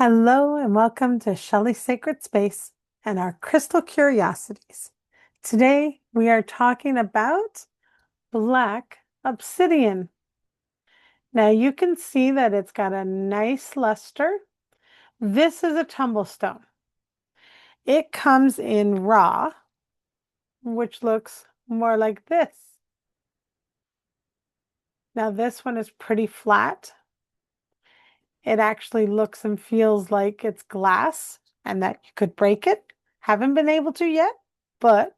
Hello and welcome to Shelley's Sacred Space and our crystal curiosities. Today we are talking about black obsidian. Now you can see that it's got a nice luster. This is a tumblestone. It comes in raw, which looks more like this. Now this one is pretty flat. It actually looks and feels like it's glass and that you could break it. Haven't been able to yet, but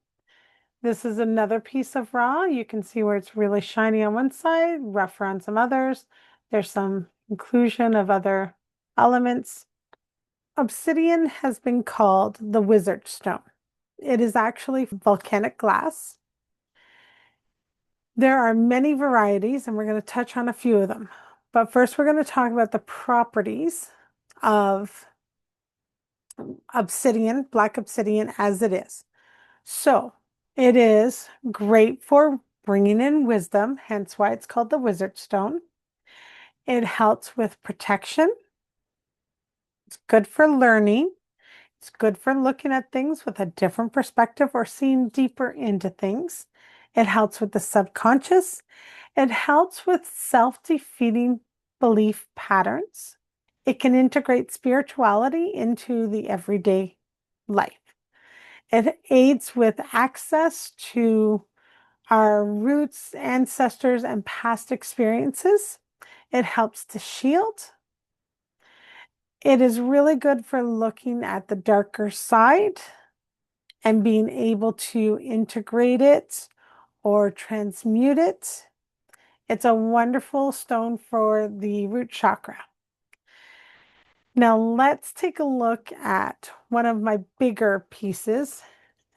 this is another piece of raw. You can see where it's really shiny on one side, rougher on some others. There's some inclusion of other elements. Obsidian has been called the wizard stone. It is actually volcanic glass. There are many varieties, and we're going to touch on a few of them. But first, we're going to talk about the properties of obsidian, black obsidian as it is. So, it is great for bringing in wisdom, hence why it's called the wizard stone. It helps with protection. It's good for learning. It's good for looking at things with a different perspective or seeing deeper into things. It helps with the subconscious. It helps with self-defeating belief patterns. It can integrate spirituality into the everyday life. It aids with access to our roots, ancestors, and past experiences. It helps to shield. It is really good for looking at the darker side and being able to integrate it or transmute it. It's a wonderful stone for the root chakra. Now let's take a look at one of my bigger pieces,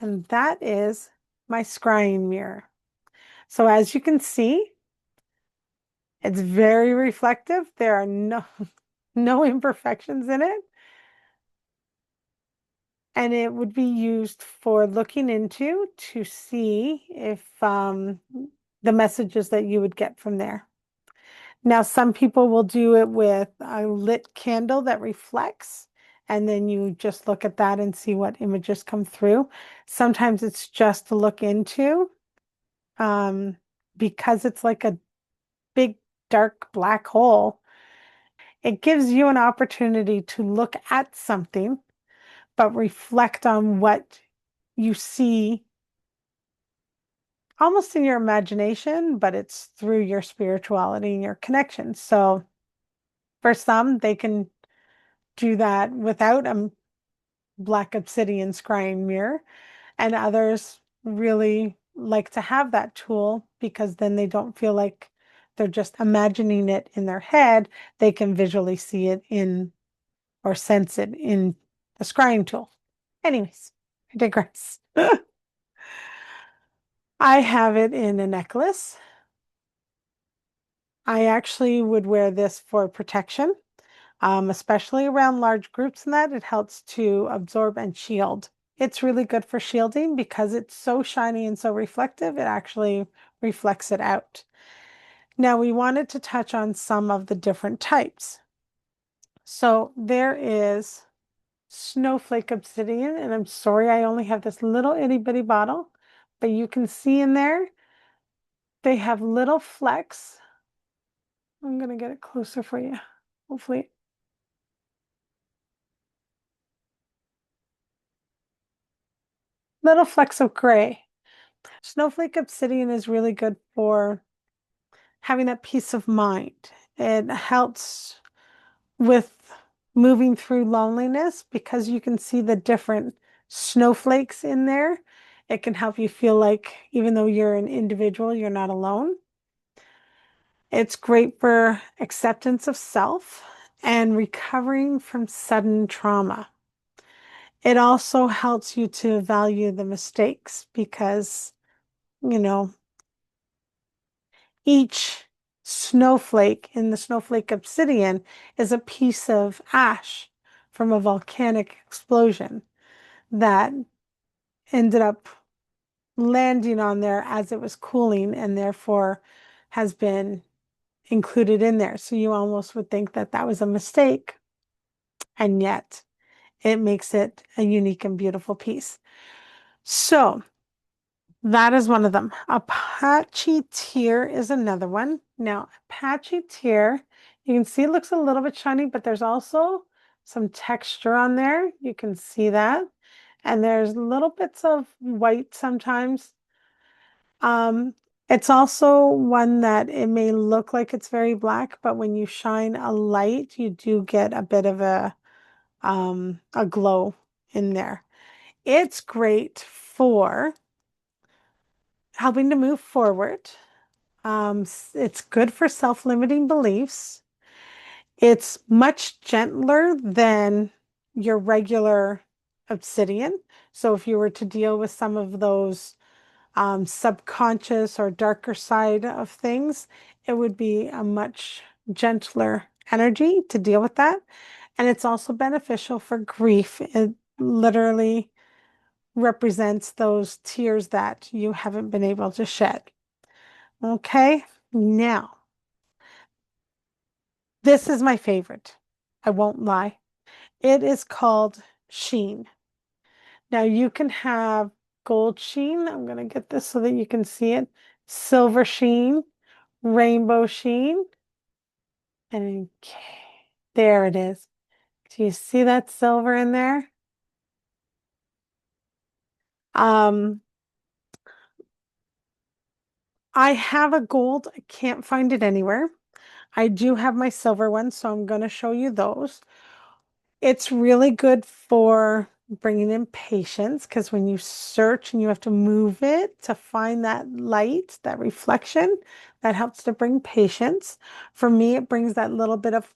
and that is my scrying mirror. So as you can see, it's very reflective. There are no imperfections in it. And it would be used for looking into to see if the messages that you would get from there. Now, some people will do it with a lit candle that reflects, and then you just look at that and see what images come through. Sometimes it's just to look into because it's like a big, dark black hole. It gives you an opportunity to look at something, but reflect on what you see almost in your imagination, but it's through your spirituality and your connection. So for some, they can do that without a black obsidian scrying mirror, and others really like to have that tool because then they don't feel like they're just imagining it in their head. They can visually see it in or sense it in the scrying tool. Anyways, I digress. I have it in a necklace. I actually would wear this for protection, especially around large groups and that it helps to absorb and shield. It's really good for shielding because it's so shiny and so reflective, it actually reflects it out. Now we wanted to touch on some of the different types. So there is snowflake obsidian, and I'm sorry I only have this little itty bitty bottle, but you can see in there they have little flecks. I'm gonna get it closer for you. Hopefully. Little flecks of gray. Snowflake obsidian is really good for having that peace of mind. It helps with moving through loneliness because you can see the different snowflakes in there. It can help you feel like even though you're an individual, you're not alone. It's great for acceptance of self and recovering from sudden trauma. It also helps you to value the mistakes because, you know, each snowflake in the snowflake obsidian is a piece of ash from a volcanic explosion that ended up landing on there as it was cooling and therefore has been included in there. So you almost would think that that was a mistake, and yet it makes it a unique and beautiful piece. So that is one of them. Apache tear is another one. Now, Apache tear, you can see it looks a little bit shiny, but there's also some texture on there. You can see that. And there's little bits of white sometimes. Um, it's also one that it may look like it's very black, but when you shine a light, you do get a bit of a glow in there. It's great for helping to move forward. It's good for self-limiting beliefs. It's much gentler than your regular obsidian. So if you were to deal with some of those subconscious or darker side of things, it would be a much gentler energy to deal with that. And it's also beneficial for grief. It literally represents those tears that you haven't been able to shed. Okay, now this is my favorite. I won't lie. It is called sheen. Now you can have gold sheen. I'm going to get this so that you can see it. Silver sheen, rainbow sheen, and okay, there it is. Do you see that silver in there? Um, I have a gold. I can't find it anywhere. I do have my silver one, so I'm going to show you those. It's really good for bringing in patience because when you search and you have to move it to find that light, that reflection, that helps to bring patience. For me, it brings that little bit of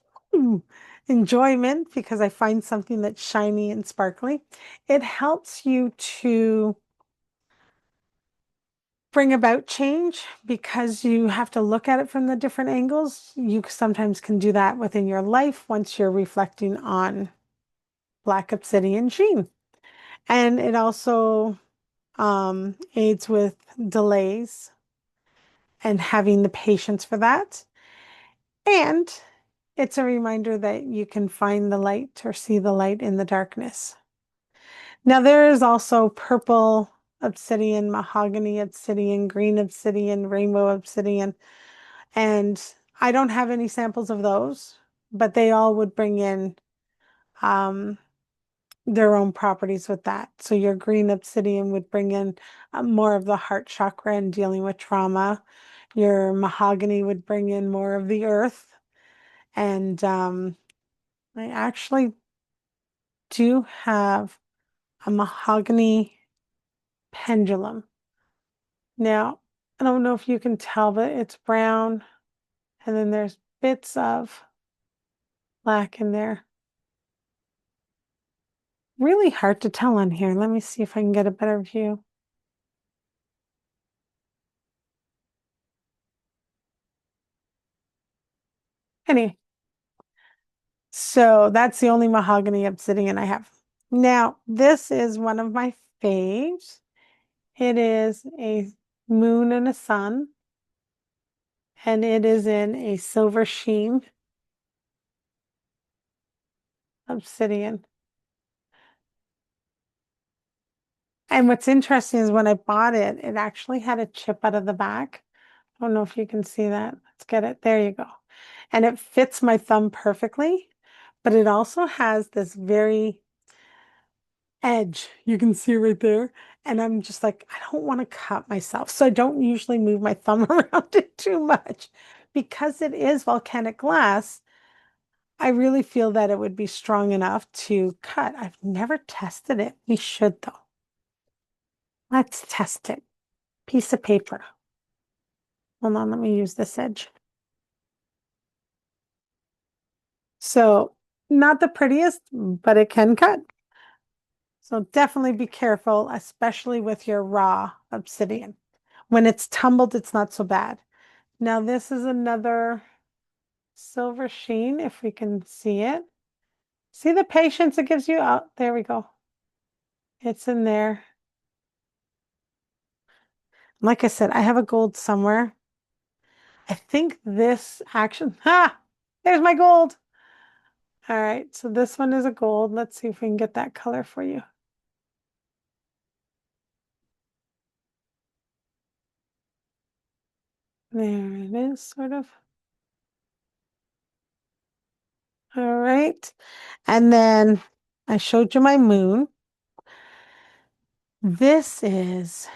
enjoyment because I find something that's shiny and sparkly. It helps you to bring about change because you have to look at it from the different angles. You sometimes can do that within your life once you're reflecting on black obsidian sheen. And it also aids with delays and having the patience for that. And it's a reminder that you can find the light or see the light in the darkness. Now, there is also purple obsidian, mahogany obsidian, green obsidian, rainbow obsidian. And I don't have any samples of those, but they all would bring in um, their own properties with that. So your green obsidian would bring in more of the heart chakra and dealing with trauma. Your mahogany would bring in more of the earth. And I actually do have a mahogany pendulum. Now, I don't know if you can tell, but it's brown and then there's bits of black in there. Really hard to tell on here. Let me see if I can get a better view. Anyway, so that's the only mahogany obsidian I have. Now, this is one of my faves. It is a moon and a sun, and it is in a silver sheen obsidian. And what's interesting is when I bought it, it actually had a chip out of the back. I don't know if you can see that. Let's get it. There you go. And it fits my thumb perfectly, but it also has this very edge. You can see right there. And I'm just like, I don't want to cut myself. So I don't usually move my thumb around it too much. Because it is volcanic glass, I really feel that it would be strong enough to cut. I've never tested it. We should though. Let's test it. Piece of paper. Hold on, let me use this edge. So not the prettiest, but it can cut. So definitely be careful, especially with your raw obsidian. When it's tumbled, it's not so bad. Now this is another silver sheen, if we can see it. See the patience it gives you? Oh, there we go. It's in there. Like I said, I have a gold somewhere. I think this action, there's my gold. All right, so this one is a gold. Let's see if we can get that color for you. There it is, sort of. All right. And then I showed you my moon. This is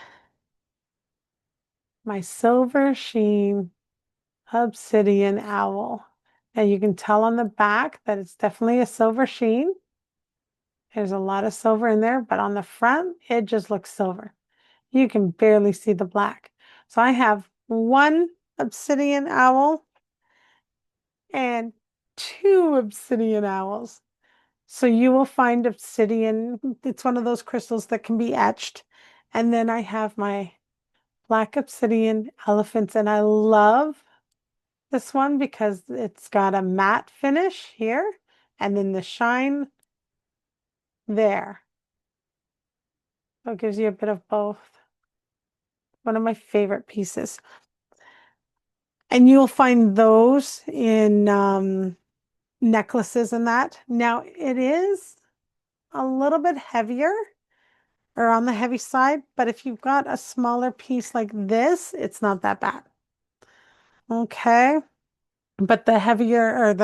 my silver sheen obsidian owl. And you can tell on the back that it's definitely a silver sheen. There's a lot of silver in there, but on the front, it just looks silver. You can barely see the black. So I have one obsidian owl and two obsidian owls. So you will find obsidian. It's one of those crystals that can be etched. And then I have my black obsidian elephants, and I love this one because it's got a matte finish here and then the shine there. So it gives you a bit of both. One of my favorite pieces. And you'll find those in necklaces and that. Now it is a little bit heavier or on the heavy side, but if you've got a smaller piece like this, it's not that bad. Okay. But the heavier or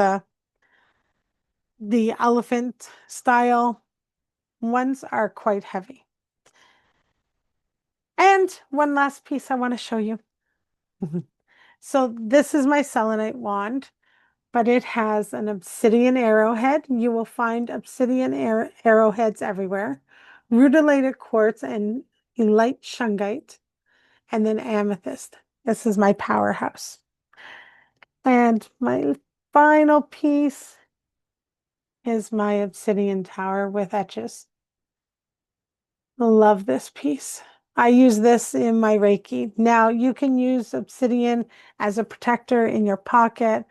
the elephant style ones are quite heavy. And one last piece I want to show you. So this is my selenite wand, but it has an obsidian arrowhead. You will find obsidian arrowheads everywhere. Rutilated quartz and elite shungite, and then amethyst. This is my powerhouse. And my final piece is my obsidian tower with etches. Love this piece. I use this in my Reiki. Now, you can use obsidian as a protector in your pocket.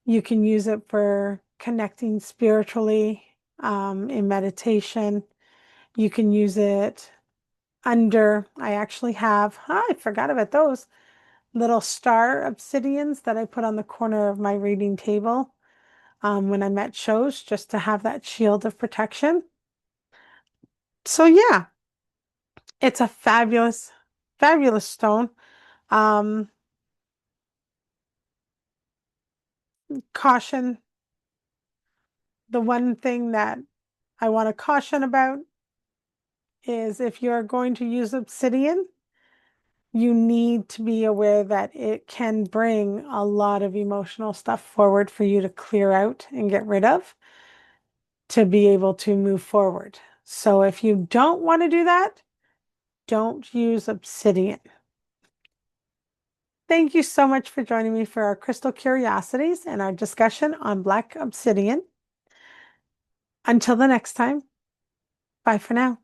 You can use it for connecting spiritually in meditation. You can use it under, I actually have, I forgot about those little star obsidians that I put on the corner of my reading table when I'm at shows, just to have that shield of protection. So yeah, it's a fabulous, fabulous stone. Um, Caution, the one thing that I want to caution about is if you're going to use obsidian, you need to be aware that it can bring a lot of emotional stuff forward for you to clear out and get rid of to be able to move forward. So if you don't want to do that, don't use obsidian. Thank you so much for joining me for our crystal curiosities and our discussion on black obsidian. Until the next time, bye for now.